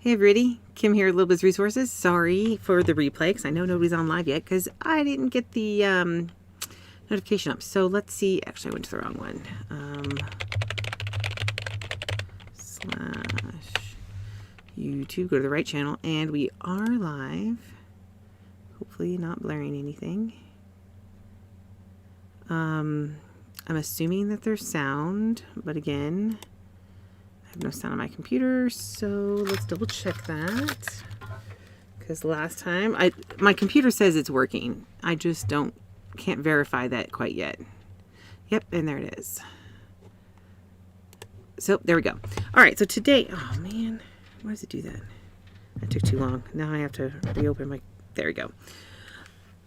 Hey everybody, Kim here at Little Biz Resources. Sorry for the replay because I know nobody's on live yet because I didn't get the notification up. So let's see. Actually, I went to the wrong one. / YouTube, go to the right channel, and we are live. Hopefully not blaring anything. I'm assuming that there's sound, but again, I have no sound on my computer, so let's double check that. Because last time, my computer says it's working. I just can't verify that quite yet. Yep, and there it is. So there we go. All right, so today, oh man, why does it do that? That took too long. Now I have to reopen my, there we go.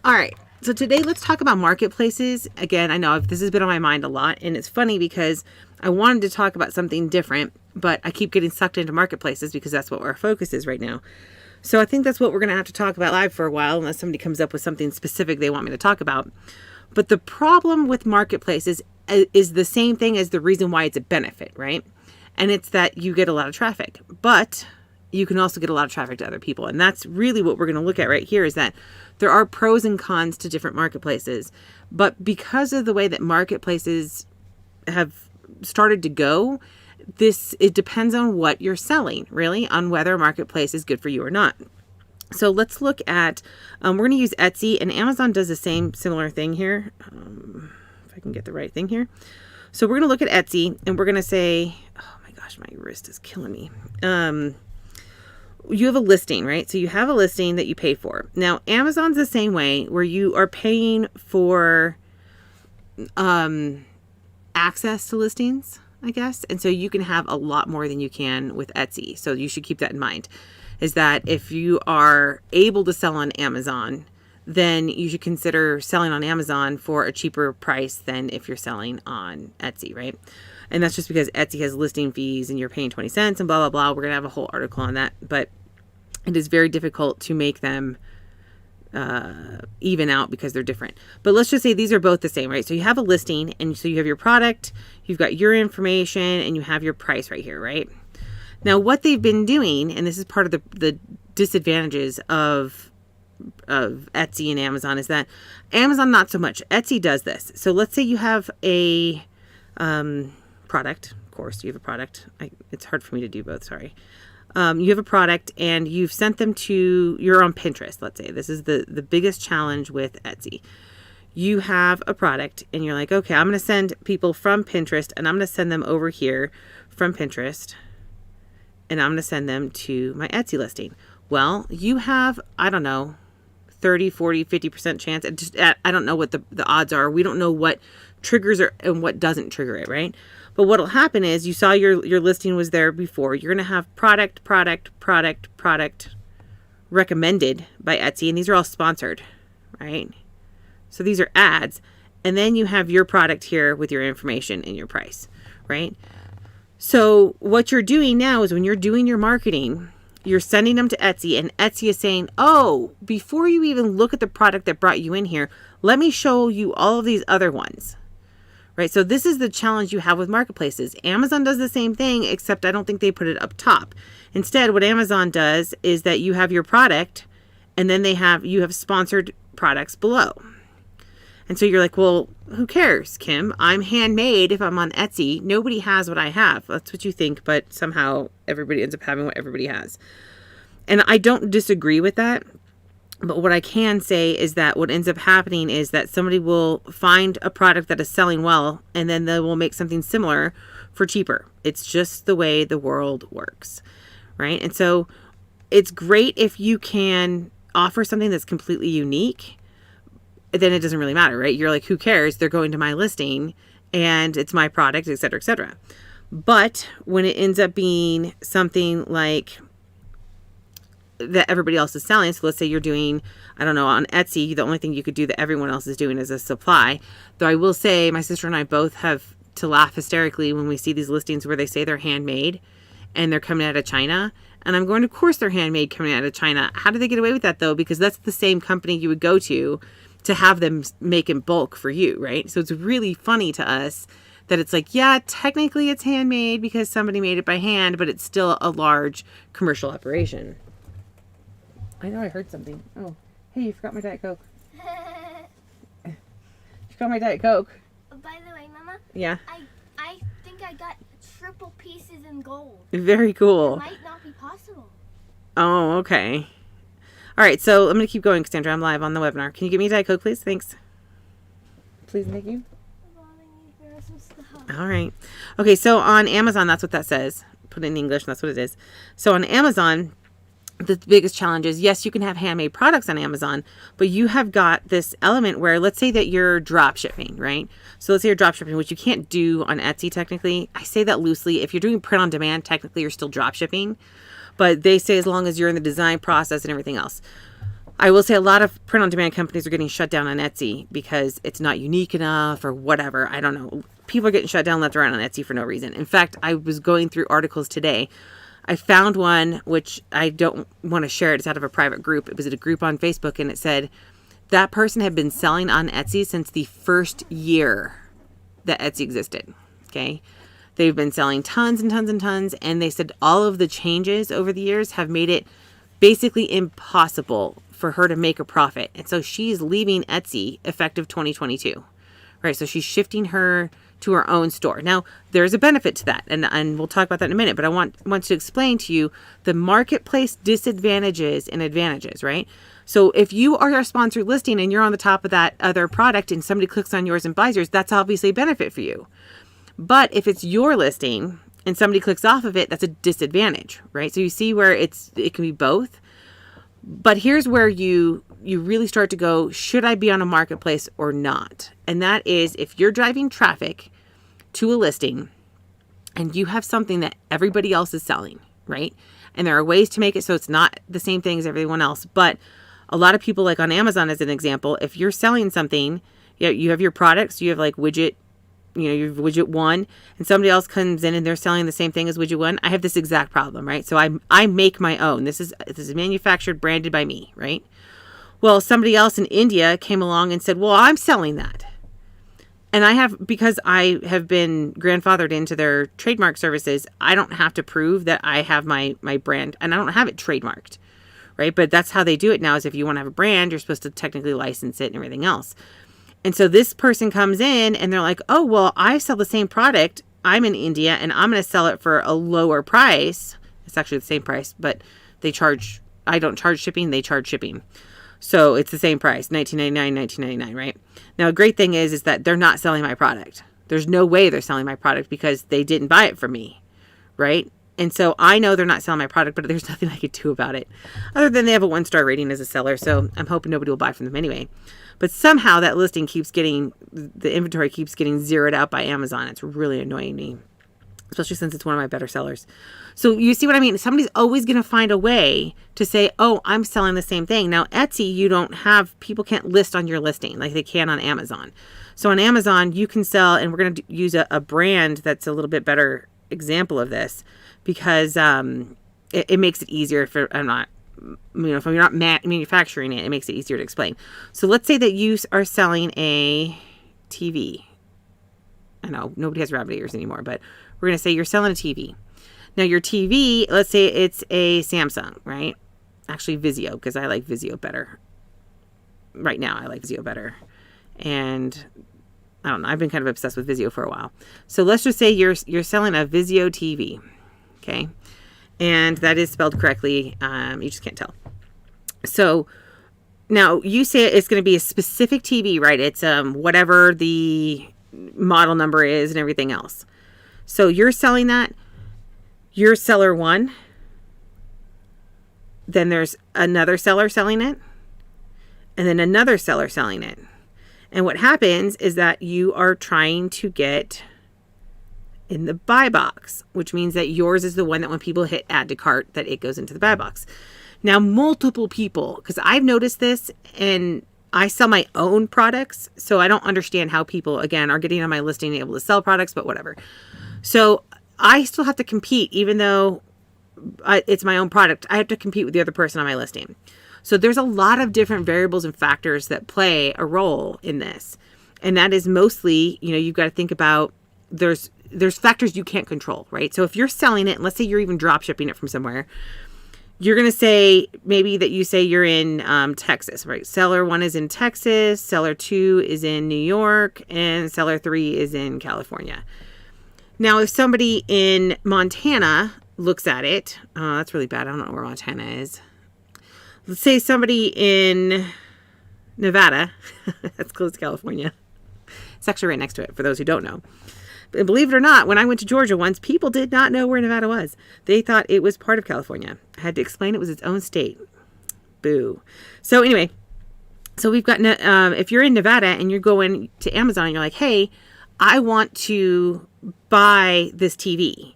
All right, so today let's talk about marketplaces. Again, I know this has been on my mind a lot, and it's funny because I wanted to talk about something different, but I keep getting sucked into marketplaces because that's what our focus is right now. So I think that's what we're going to have to talk about live for a while unless somebody comes up with something specific they want me to talk about. But the problem with marketplaces is the same thing as the reason why it's a benefit, right? And it's that you get a lot of traffic, but you can also get a lot of traffic to other people. And that's really what we're going to look at right here, is that there are pros and cons to different marketplaces. But because of the way that marketplaces have started to go, it depends on what you're selling, really, on whether a marketplace is good for you or not. So let's look at, we're going to use Etsy, and Amazon does the similar thing here. If I can get the right thing here. So we're going to look at Etsy, and we're going to say, oh my gosh, my wrist is killing me. You have a listing, right? So you have a listing that you pay for. Now, Amazon's the same way, where you are paying for access to listings, I guess. And so you can have a lot more than you can with Etsy. So you should keep that in mind, is that if you are able to sell on Amazon, then you should consider selling on Amazon for a cheaper price than if you're selling on Etsy, right? And that's just because Etsy has listing fees and you're paying 20 cents and blah, blah, blah. We're going to have a whole article on that, but it is very difficult to make them even out because they're different. But let's just say these are both the same, right? So you have a listing, and so you have your product, you've got your information, and you have your price right here, right? Now, what they've been doing, and this is part of the disadvantages of Etsy and Amazon, is that Amazon, not so much. Etsy does this. So let's say you have a product. Of course, you have a product. It's hard for me to do both, sorry. You have a product and you've sent them you're on Pinterest, let's say. This is the biggest challenge with Etsy. You have a product and you're like, okay, I'm going to send people from Pinterest, and I'm going to send them over here from Pinterest, and I'm going to send them to my Etsy listing. Well, you have, I don't know, 30, 40, 50% chance. I don't know what the odds are. We don't know what triggers and what doesn't trigger it, right? But what'll happen is, you saw your listing was there before. You're going to have product recommended by Etsy, and these are all sponsored, right? So these are ads. And then you have your product here with your information and your price, right? So what you're doing now is, when you're doing your marketing, you're sending them to Etsy, and Etsy is saying, oh, before you even look at the product that brought you in here, let me show you all of these other ones. Right? So this is the challenge you have with marketplaces. Amazon does the same thing, except I don't think they put it up top. Instead, what Amazon does is that you have your product, and then you have sponsored products below. And so you're like, well, who cares, Kim? I'm handmade. If I'm on Etsy, nobody has what I have. That's what you think, but somehow everybody ends up having what everybody has. And I don't disagree with that. But what I can say is that what ends up happening is that somebody will find a product that is selling well, and then they will make something similar for cheaper. It's just the way the world works, right? And so it's great if you can offer something that's completely unique. Then it doesn't really matter, right? You're like, who cares? They're going to my listing and it's my product, et cetera, et cetera. But when it ends up being something like that everybody else is selling. So let's say you're doing, I don't know, on Etsy, the only thing you could do that everyone else is doing is a supply. Though I will say, my sister and I both have to laugh hysterically when we see these listings where they say they're handmade and they're coming out of China. And I'm going, of course they're handmade coming out of China. How do they get away with that though? Because that's the same company you would go to have them make in bulk for you, right? So it's really funny to us that it's like, yeah, technically it's handmade because somebody made it by hand, but it's still a large commercial operation. I know I heard something. Oh, hey, you forgot my Diet Coke. You forgot my Diet Coke. By the way, Mama. Yeah. I think I got triple pieces in gold. Very cool. It might not be possible. Oh, okay. All right, so I'm going to keep going, Cassandra. I'm live on the webinar. Can you give me a Diet Coke, please? Thanks. Please, thank you. All right. Okay, so on Amazon, that's what that says. Put it in English, and that's what it is. So on Amazon, the biggest challenge is, yes, you can have handmade products on Amazon, but you have got this element where, let's say that you're drop shipping, right? So let's say you're drop shipping, which you can't do on Etsy technically. I say that loosely. If you're doing print on demand, technically you're still drop shipping, but they say as long as you're in the design process and everything else. I will say a lot of print on demand companies are getting shut down on Etsy because it's not unique enough or whatever. I don't know. People are getting shut down left and right on Etsy for no reason. In fact, I was going through articles today. I found one, which I don't want to share it. It's out of a private group. It was at a group on Facebook, and it said that person had been selling on Etsy since the first year that Etsy existed. Okay. They've been selling tons and tons and tons. And they said all of the changes over the years have made it basically impossible for her to make a profit. And so she's leaving Etsy effective 2022, right? So she's shifting her to her own store. Now, there's a benefit to that, and we'll talk about that in a minute, but I want to explain to you the marketplace disadvantages and advantages, right? So if you are a sponsored listing and you're on the top of that other product and somebody clicks on yours and buys yours, that's obviously a benefit for you. But if it's your listing and somebody clicks off of it, that's a disadvantage, right? So you see where it can be both. But here's where you really start to go, should I be on a marketplace or not? And that is if you're driving traffic to a listing and you have something that everybody else is selling, right? And there are ways to make it so it's not the same thing as everyone else. But a lot of people, like on Amazon as an example, if you're selling something, you have your products, you have like widget, you have widget 1, and somebody else comes in and they're selling the same thing as widget 1. I have this exact problem, right? So I make my own. This is manufactured, branded by me, right? Well, somebody else in India came along and said, well, I'm selling that. And because I have been grandfathered into their trademark services, I don't have to prove that I have my brand, and I don't have it trademarked, right? But that's how they do it now, is if you want to have a brand, you're supposed to technically license it and everything else. And so this person comes in and they're like, oh, well, I sell the same product. I'm in India and I'm going to sell it for a lower price. It's actually the same price, but I don't charge shipping. They charge shipping. So it's the same price, $19.99, right? Now, a great thing is that they're not selling my product. There's no way they're selling my product because they didn't buy it from me, right? And so I know they're not selling my product, but there's nothing I could do about it other than they have a 1-star rating as a seller. So I'm hoping nobody will buy from them anyway. But somehow that listing the inventory keeps getting zeroed out by Amazon. It's really annoying me, especially since it's one of my better sellers. So you see what I mean? Somebody's always going to find a way to say, oh, I'm selling the same thing. Now, Etsy, people can't list on your listing like they can on Amazon. So on Amazon, you can sell, and we're going to use a brand that's a little bit better example of this because it makes it easier if you're not manufacturing it, it makes it easier to explain. So let's say that you are selling a TV. I know nobody has rabbit ears anymore, but we're going to say you're selling a TV. Now your TV, let's say it's a Samsung, right? Actually Vizio, because I like Vizio better. Right now I like Vizio better. And I don't know, I've been kind of obsessed with Vizio for a while. So let's just say you're selling a Vizio TV, okay? And that is spelled correctly. You just can't tell. So now you say it's going to be a specific TV, right? It's whatever the model number is and everything else. So you're selling that. You're seller 1. Then there's another seller selling it. And then another seller selling it. And what happens is that you are trying to get in the buy box, which means that yours is the one that when people hit add to cart, that it goes into the buy box. Now, multiple people, because I've noticed this and I sell my own products, so I don't understand how people, again, are getting on my listing and able to sell products, but whatever. So I still have to compete, even though it's my own product. I have to compete with the other person on my listing. So there's a lot of different variables and factors that play a role in this. And that is mostly, you've got to think about there's factors you can't control, right? So if you're selling it, and let's say you're even drop shipping it from somewhere, you're going to say maybe that you say you're in Texas, right? Seller 1 is in Texas, seller 2 is in New York, and seller 3 is in California. Now, if somebody in Montana looks at it, that's really bad. I don't know where Montana is. Let's say somebody in Nevada, that's close to California. It's actually right next to it, for those who don't know. And believe it or not, when I went to Georgia once, people did not know where Nevada was. They thought it was part of California. I had to explain it was its own state. Boo. So anyway, so we've got, if you're in Nevada and you're going to Amazon and you're like, hey, I want to buy this TV.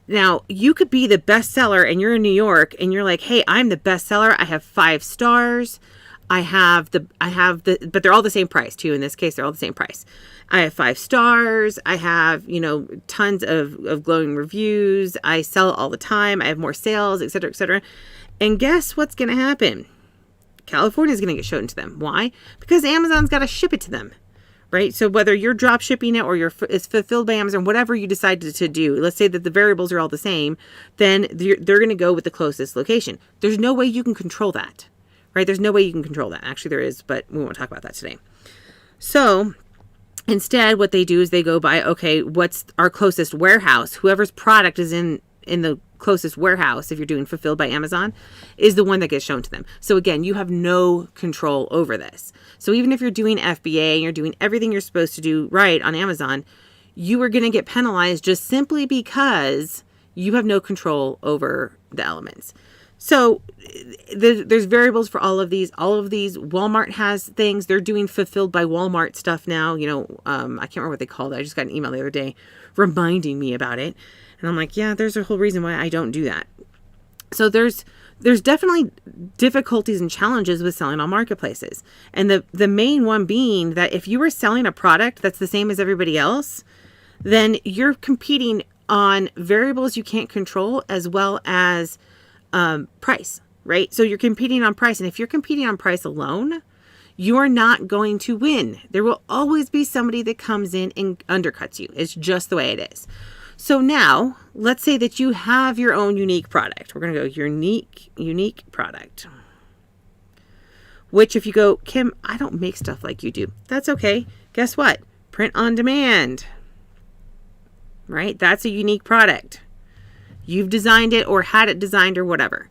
Now, you could be the best seller and you're in New York and you're like, hey, I'm the best seller. I have 5 stars. But they're all the same price too. In this case, they're all the same price. I have 5 stars. I have, tons of glowing reviews. I sell all the time. I have more sales, et cetera, et cetera. And guess what's going to happen? California is going to get shown to them. Why? Because Amazon's got to ship it to them, right? So whether you're drop shipping it or it's fulfilled by Amazon, whatever you decide to do, let's say that the variables are all the same, then they're going to go with the closest location. There's no way you can control that. Right? There's no way you can control that. Actually, there is, but we won't talk about that today. So instead, what they do is they go by, okay, what's our closest warehouse? Whoever's product is in the closest warehouse, if you're doing fulfilled by Amazon, is the one that gets shown to them. So again, you have no control over this. So even if you're doing FBA and you're doing everything you're supposed to do right on Amazon, you are going to get penalized just simply because you have no control over the elements. So there's variables for all of these. Walmart has things. They're doing fulfilled by Walmart stuff now. I can't remember what they called it. I just got an email the other day reminding me about it. And I'm like, yeah, there's a whole reason why I don't do that. So there's definitely difficulties and challenges with selling on marketplaces. And the main one being that if you were selling a product that's the same as everybody else, then you're competing on variables you can't control as well as price, right? So you're competing on price. And if you're competing on price alone, you're not going to win. There will always be somebody that comes in and undercuts you. It's just the way it is. So now let's say that you have your own unique product. We're going to go unique product, which if you go, Kim, I don't make stuff like you do. That's okay. Guess what? Print on demand, right? That's a unique product. You've designed it or had it designed or whatever.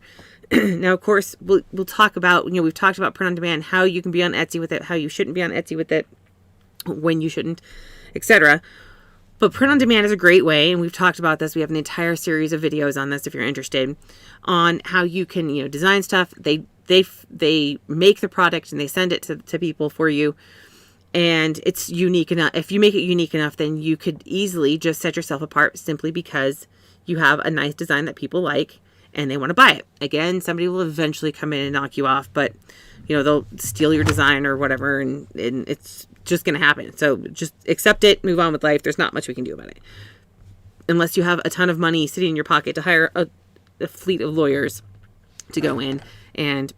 Now, of course, we'll talk about, we've talked about print on demand, how you can be on Etsy with it, how you shouldn't be on Etsy with it, when you shouldn't, etc. But print on demand is a great way. And we've talked about this. We have an entire series of videos on this if you're interested, on how you can, design stuff. They make the product and they send it to people for you. And it's unique enough. If you make it unique enough, then you could easily just set yourself apart simply because you have a nice design that people like and they want to buy it. Again, somebody will eventually come in and knock you off, but they'll steal your design or whatever, and it's just going to happen. So just accept it, move on with life. There's not much we can do about it. Unless you have a ton of money sitting in your pocket to hire a fleet of lawyers to go in and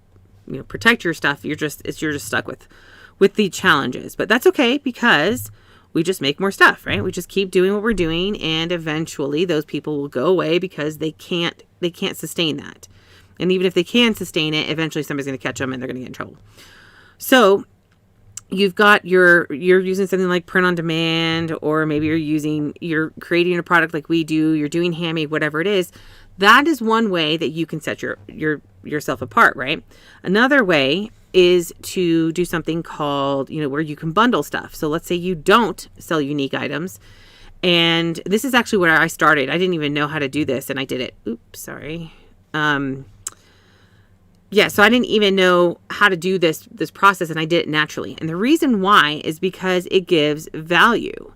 protect your stuff, you're just stuck with the challenges. But that's okay, because we just make more stuff, right? We just keep doing what we're doing, and eventually those people will go away because they can't sustain that. And even if they can sustain it, eventually somebody's going to catch them and they're going to get in trouble. So you've got you're using something like print on demand, or maybe you're creating a product like we do, you're doing handmade, whatever it is. That is one way that you can set yourself apart, right? Another way is to do something called, where you can bundle stuff. So let's say you don't sell unique items. And this is actually where I started. I didn't even know how to do this, and I did it. Oops, sorry. So I didn't even know how to do this process, and I did it naturally. And the reason why is because it gives value.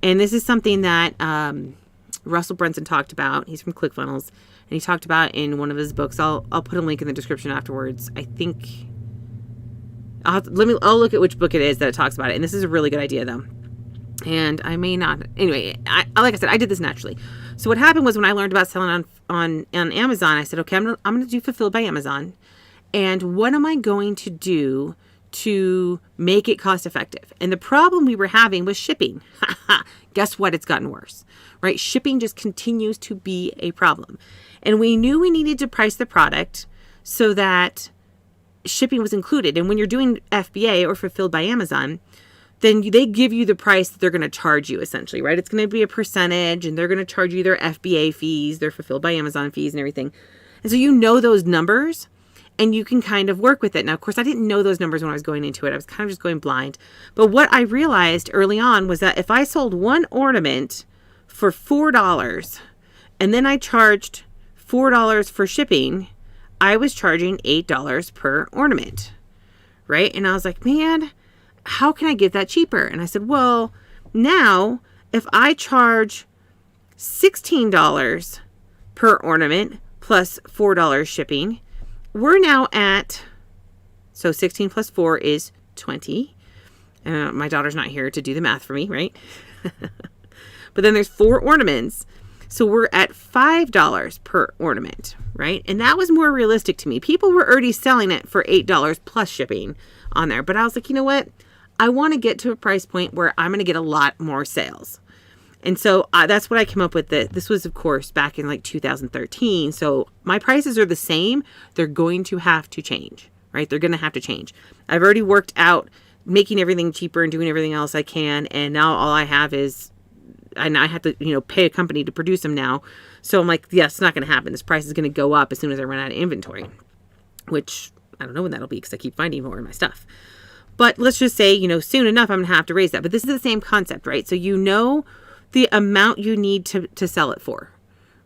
And this is something that Russell Brunson talked about. He's from ClickFunnels, and he talked about in one of his books. I'll put a link in the description afterwards. I think I'll look at which book it is that it talks about it. And this is a really good idea, though. And I may not. Anyway, like I said, I did this naturally. So what happened was, when I learned about selling on Amazon, I said, okay, I'm going to do fulfilled by Amazon. And what am I going to do to make it cost effective. And the problem we were having was shipping. Guess what? It's gotten worse, right? Shipping just continues to be a problem. And we knew we needed to price the product so that shipping was included. And when you're doing FBA or fulfilled by Amazon, then they give you the price that they're going to charge you essentially, right? It's going to be a percentage and they're going to charge you their FBA fees, their fulfilled by Amazon fees and everything. And so you know those numbers and you can kind of work with it. Now, of course, I didn't know those numbers when I was going into it. I was kind of just going blind. But what I realized early on was that if I sold one ornament for $4 and then I charged $4 for shipping, I was charging $8 per ornament, right? And I was like, man, how can I get that cheaper? And I said, well, now if I charge $16 per ornament plus $4 shipping, we're now at, so 16 plus 4 is 20. My daughter's not here to do the math for me, right? But then there's 4 ornaments. So we're at $5 per ornament, right? And that was more realistic to me. People were already selling it for $8 plus shipping on there. But I was like, you know what? I want to get to a price point where I'm going to get a lot more sales. And so that's what I came up with. This was, of course, back in like 2013. So my prices are the same. They're going to have to change, right? They're going to have to change. I've already worked out making everything cheaper and doing everything else I can. And now all I have is, and I have to, pay a company to produce them now. So I'm like, yes, it's not going to happen. This price is going to go up as soon as I run out of inventory, which I don't know when that'll be because I keep finding more in my stuff. But let's just say, soon enough, I'm going to have to raise that. But this is the same concept, right? So the amount you need to sell it for,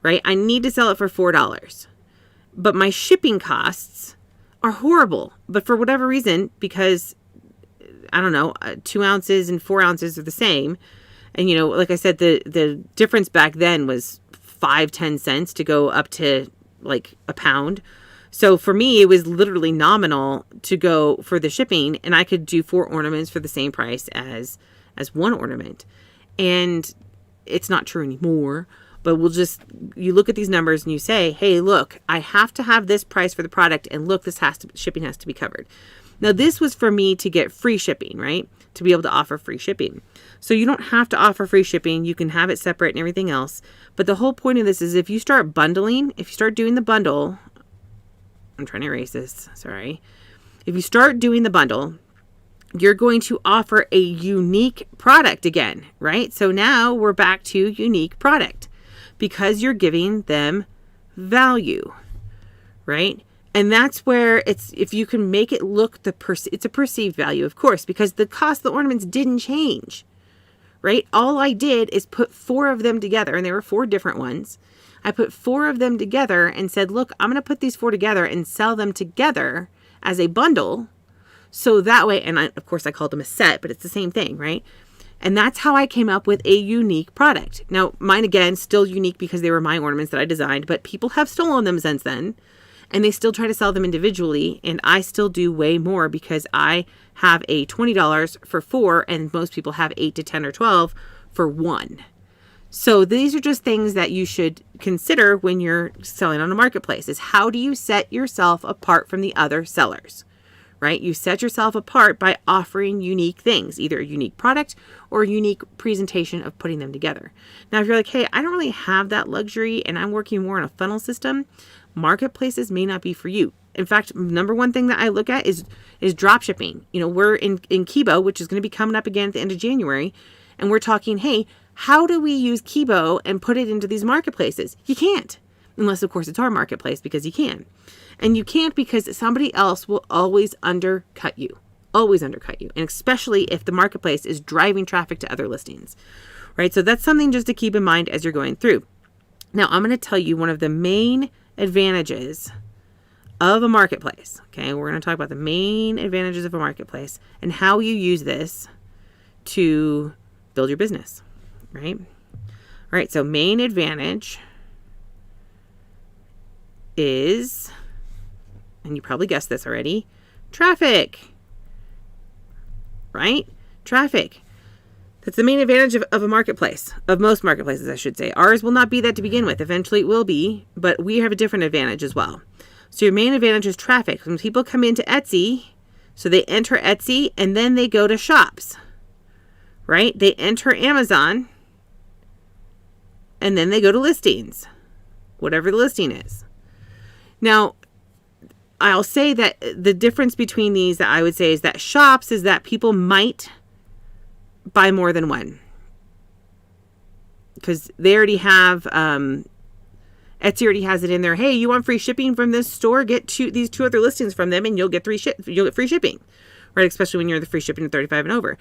right? I need to sell it for $4. But my shipping costs are horrible. But for whatever reason, because, I don't know, 2 ounces and 4 ounces are the same. And, like I said, the difference back then was 5-10 cents to go up to like a pound. So for me, it was literally nominal to go for the shipping, and I could do 4 ornaments for the same price as 1 ornament. And it's not true anymore, but you look at these numbers and you say, hey, look, I have to have this price for the product, and look, shipping has to be covered. Now, this was for me to get free shipping, right? To be able to offer free shipping. So you don't have to offer free shipping. You can have it separate and everything else. But the whole point of this is if you start bundling, if you start doing the bundle, I'm trying to erase this, sorry. If you start doing the bundle, you're going to offer a unique product again, right? So now we're back to unique product because you're giving them value, right? And that's where if you can make it look it's a perceived value, of course, because the cost of the ornaments didn't change, right? All I did is put 4 of them together, and there were 4 different ones. I put 4 of them together and said, look, I'm going to put these 4 together and sell them together as a bundle. So that way, and of course I called them a set, but it's the same thing, right? And that's how I came up with a unique product. Now, mine again, still unique because they were my ornaments that I designed, but people have stolen them since then. And they still try to sell them individually. And I still do way more because I have a $20 for 4, and most people have 8 to 10 or 12 for 1. So these are just things that you should consider when you're selling on a marketplace, is how do you set yourself apart from the other sellers, right? You set yourself apart by offering unique things, either a unique product or a unique presentation of putting them together. Now, if you're like, hey, I don't really have that luxury and I'm working more on a funnel system, marketplaces may not be for you. In fact, number one thing that I look at is drop shipping. We're in Kibo, which is going to be coming up again at the end of January. And we're talking, hey, how do we use Kibo and put it into these marketplaces? You can't, unless of course it's our marketplace, because you can. And you can't because somebody else will always undercut you, and especially if the marketplace is driving traffic to other listings, right? So that's something just to keep in mind as you're going through. Now, I'm going to tell you one of the main advantages of a marketplace. Okay, we're going to talk about the main advantages of a marketplace and how you use this to build your business, right? All right, so main advantage is, and you probably guessed this already, traffic, right? Traffic. That's the main advantage of a marketplace, of most marketplaces, I should say. Ours will not be that to begin with. Eventually it will be, but we have a different advantage as well. So your main advantage is traffic. When people come into Etsy, So they enter Etsy and then they go to shops, right? They enter Amazon and then they go to listings, whatever the listing is. Now, I'll say that the difference between these that I would say is that shops is that people might buy more than one, because they already have, Etsy already has it in there. Hey, you want free shipping from this store? Get these 2 other listings from them and you'll get free shipping, right? Especially when you're the free shipping to 35 and over.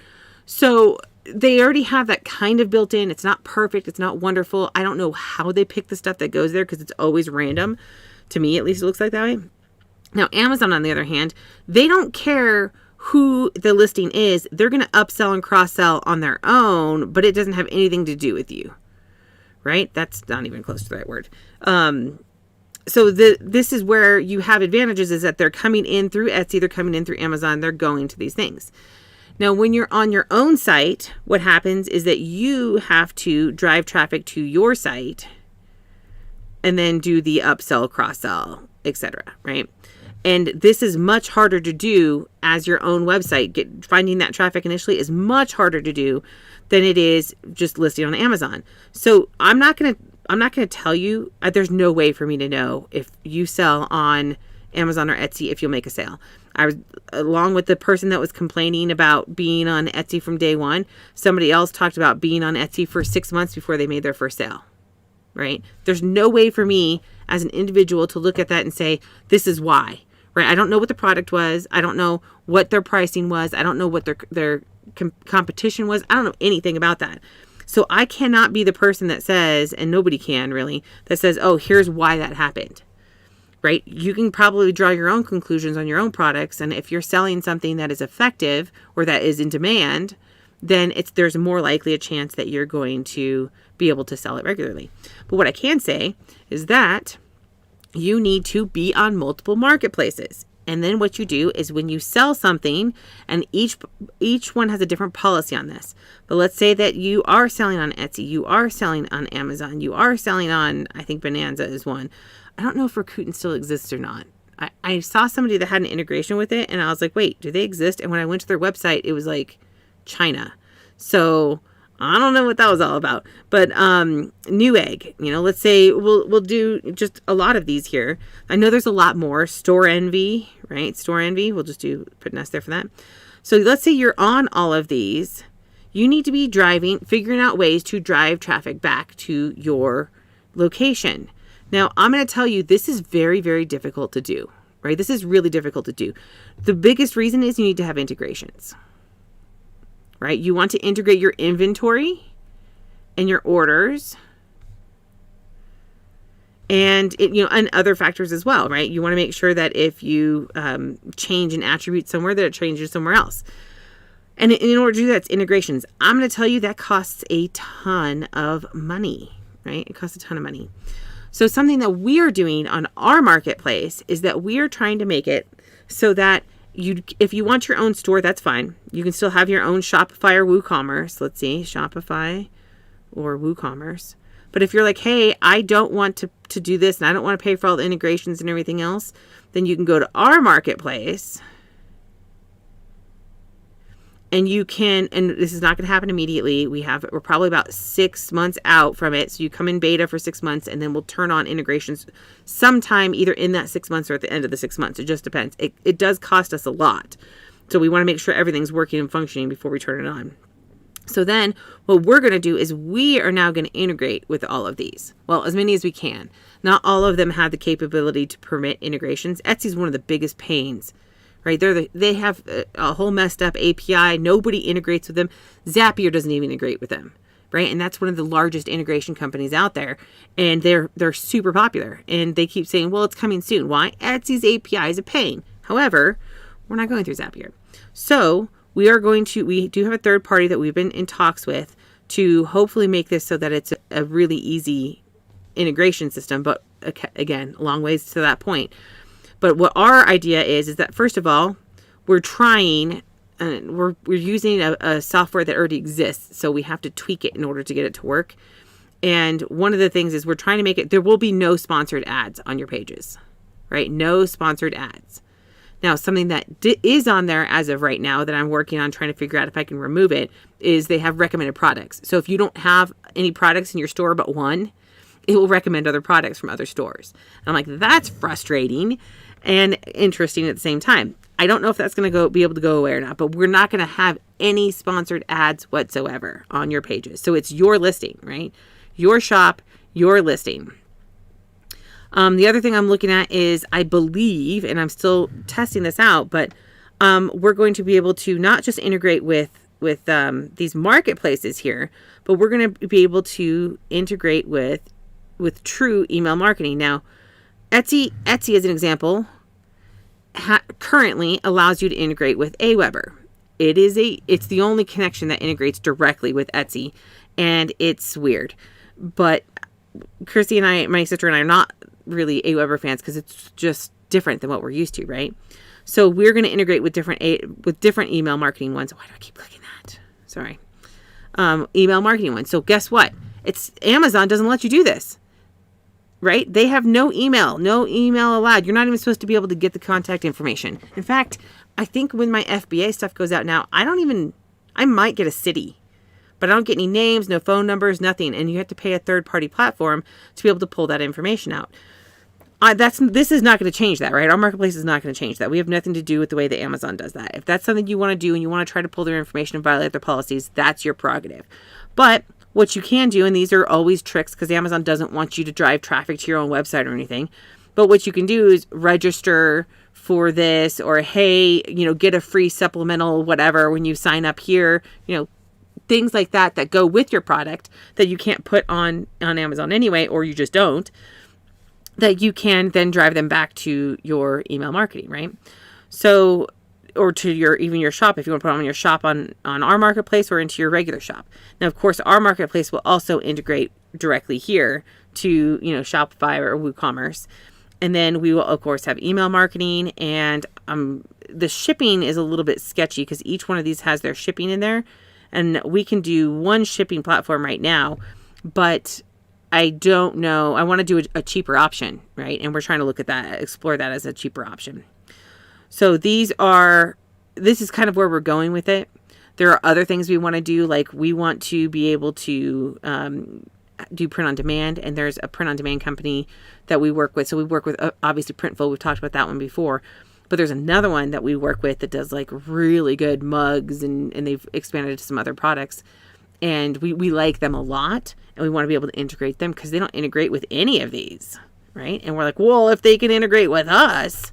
So they already have that kind of built in. It's not perfect. It's not wonderful. I don't know how they pick the stuff that goes there because it's always random. To me, at least it looks like that way. Now, Amazon, on the other hand, they don't care who the listing is. They're going to upsell and cross-sell on their own, but it doesn't have anything to do with you, right? That's not even close to the right word. So this is where you have advantages, is that they're coming in through Etsy, they're coming in through Amazon, they're going to these things. Now, when you're on your own site, what happens is that you have to drive traffic to your site and then do the upsell, cross-sell, etc., right? And this is much harder to do as your own website. Finding that traffic initially is much harder to do than it is just listing on Amazon. So I'm not going to tell you, there's no way for me to know if you sell on Amazon or Etsy if you'll make a sale. I was, along with the person that was complaining about being on Etsy from day one, somebody else talked about being on Etsy for 6 months before they made their first sale, right? There's no way for me as an individual to look at that and say, this is why, right? I don't know what the product was. I don't know what their pricing was. I don't know what their competition was. I don't know anything about that. So I cannot be the person that says, and nobody can really, that says, oh, here's why that happened, right? You can probably draw your own conclusions on your own products. And if you're selling something that is effective or that is in demand, then there's more likely a chance that you're going to be able to sell it regularly. But what I can say is that you need to be on multiple marketplaces. And then what you do is when you sell something, and each one has a different policy on this. But let's say that you are selling on Etsy, you are selling on Amazon, you are selling on, I think Bonanza is one. I don't know if Rakuten still exists or not. I saw somebody that had an integration with it, and I was like, wait, do they exist? And when I went to their website, it was like China. So I don't know what that was all about. But Newegg, let's say we'll do just a lot of these here. I know there's a lot more. Store Envy, right? Store Envy. We'll just put an S there for that. So let's say you're on all of these. You need to be figuring out ways to drive traffic back to your location. Now, I'm going to tell you, this is very, very difficult to do, right? This is really difficult to do. The biggest reason is you need to have integrations, right? You want to integrate your inventory and your orders and and other factors as well, right? You want to make sure that if you change an attribute somewhere, that it changes somewhere else. And in order to do that, it's integrations. I'm going to tell you that costs a ton of money, right? It costs a ton of money. So something that we are doing on our marketplace is that we are trying to make it so that if you want your own store, that's fine. You can still have your own Shopify or WooCommerce. Let's see, Shopify or WooCommerce. But if you're like, hey, I don't want to do this and I don't want to pay for all the integrations and everything else, then you can go to our marketplace. And you can, and this is not going to happen immediately. We're probably about 6 months out from it. So you come in beta for 6 months and then we'll turn on integrations sometime either in that 6 months or at the end of the 6 months. It just depends. It does cost us a lot. So we want to make sure everything's working and functioning before we turn it on. So then what we're going to do is we are now going to integrate with all of these. Well, as many as we can. Not all of them have the capability to permit integrations. Etsy is one of the biggest pains. Right, they have a whole messed up API. Nobody integrates with them. Zapier doesn't even integrate with them, right? And that's one of the largest integration companies out there, and they're super popular. And they keep saying, "Well, it's coming soon." Why? Etsy's API is a pain. However, we're not going through Zapier, so we do have a third party that we've been in talks with to hopefully make this so that it's a really easy integration system. But again, a long ways to that point. But what our idea is that, first of all, we're trying, and we're using a software that already exists. So we have to tweak it in order to get it to work. And one of the things is we're trying to make it, there will be no sponsored ads on your pages, right? No sponsored ads. Now, something that is on there as of right now that I'm working on trying to figure out if I can remove it is they have recommended products. So if you don't have any products in your store but one, it will recommend other products from other stores. And I'm like, that's frustrating and interesting at the same time. I don't know if that's going to be able to go away or not, but we're not going to have any sponsored ads whatsoever on your pages. So it's your listing, right? Your shop, your listing. The other thing I'm looking at is, I believe, and I'm still testing this out, but we're going to be able to not just integrate with these marketplaces here, but we're going to be able to integrate with true email marketing. Now, Etsy as an example, currently allows you to integrate with Aweber. It's the only connection that integrates directly with Etsy, and it's weird. But Christy and I, my sister and I, are not really Aweber fans because it's just different than what we're used to, right? So we're going to integrate with different email marketing ones. Why do I keep clicking that? Sorry. Email marketing ones. So guess what? Amazon doesn't let you do this, right? They have no email allowed. You're not even supposed to be able to get the contact information. In fact, I think when my FBA stuff goes out now, I might get a city, but I don't get any names, no phone numbers, nothing. And you have to pay a third-party platform to be able to pull that information out. This is not going to change that, right? Our marketplace is not going to change that. We have nothing to do with the way that Amazon does that. If that's something you want to do and you want to try to pull their information and violate their policies, that's your prerogative. But what you can do, and these are always tricks because Amazon doesn't want you to drive traffic to your own website or anything, but what you can do is register for this, or hey, get a free supplemental whatever when you sign up here, things like that go with your product that you can't put on Amazon anyway, or you just don't, that you can then drive them back to your email marketing, right? So, or to even your shop, if you want to put them on your shop on our marketplace or into your regular shop. Now, of course, our marketplace will also integrate directly here to, Shopify or WooCommerce. And then we will, of course, have email marketing, and the shipping is a little bit sketchy because each one of these has their shipping in there, and we can do one shipping platform right now, but I don't know. I want to do a cheaper option, right? And we're trying to look at that, explore that as a cheaper option. So this is kind of where we're going with it. There are other things we want to do, like we want to be able to do print on demand, and there's a print on demand company that we work with. So we work with obviously Printful. We've talked about that one before, but there's another one that we work with that does like really good mugs, and they've expanded to some other products, and we like them a lot, and we want to be able to integrate them because they don't integrate with any of these, right? And we're like, well, if they can integrate with us,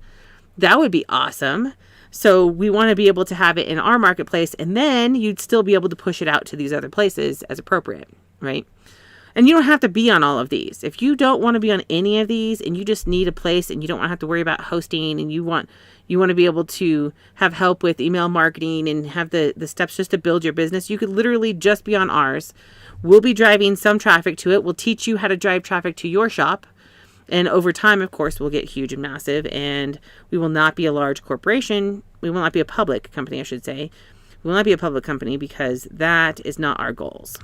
that would be awesome. So we want to be able to have it in our marketplace, and then you'd still be able to push it out to these other places as appropriate, right? And you don't have to be on all of these. If you don't want to be on any of these and you just need a place and you don't want to have to worry about hosting, and you want to be able to have help with email marketing and have the steps just to build your business, you could literally just be on ours. We'll be driving some traffic to it. We'll teach you how to drive traffic to your shop. And over time, of course, we'll get huge and massive, and we will not be a large corporation. We will not be a public company, I should say. We will not be a public company because that is not our goals.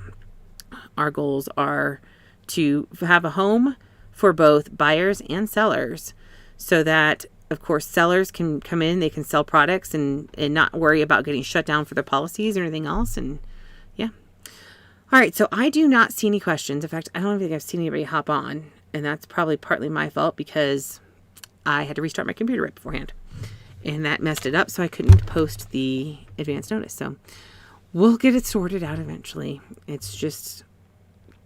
Our goals are to have a home for both buyers and sellers, so that, of course, sellers can come in, they can sell products and not worry about getting shut down for their policies or anything else. And yeah. All right. So I do not see any questions. In fact, I don't think I've seen anybody hop on, and that's probably partly my fault because I had to restart my computer right beforehand, and that messed it up. So I couldn't post the advance notice. So we'll get it sorted out eventually. It's just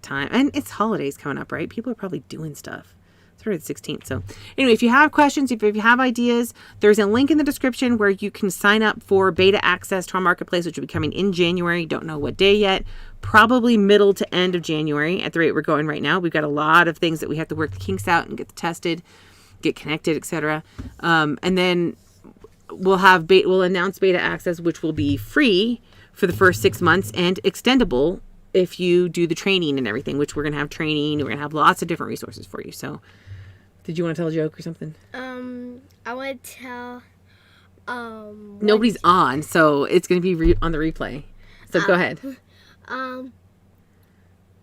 time, and it's holidays coming up, right? People are probably doing stuff. It's already the 16th. So anyway, if you have questions, if you have ideas, there's a link in the description where you can sign up for beta access to our marketplace, which will be coming in January. Don't know what day yet. Probably middle to end of January at the rate we're going right now. We've got a lot of things that we have to work the kinks out and get tested, get connected, etc. And then we'll announce beta access, which will be free for the first 6 months and extendable if you do the training and everything, which we're going to have training. We're going to have lots of different resources for you. So did you want to tell a joke or something? I want to tell, nobody's on, so it's going to be on the replay. So go ahead.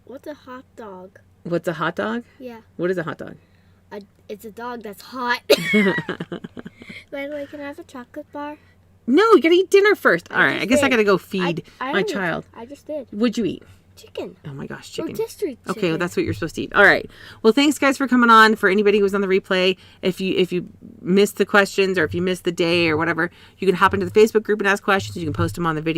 What's a hot dog? What's a hot dog? Yeah. What is a hot dog? It's a dog that's hot. By the way, can I have a chocolate bar? No, you gotta eat dinner first. All right, just I guess I did. gotta go feed I my already- child. I just did. What'd you eat? Chicken. Oh my gosh, chicken. Rotisserie chicken. Okay, well that's what you're supposed to eat. All right. Well, thanks guys for coming on. For anybody who was on the replay, if you missed the questions or if you missed the day or whatever, you can hop into the Facebook group and ask questions. You can post them on the video.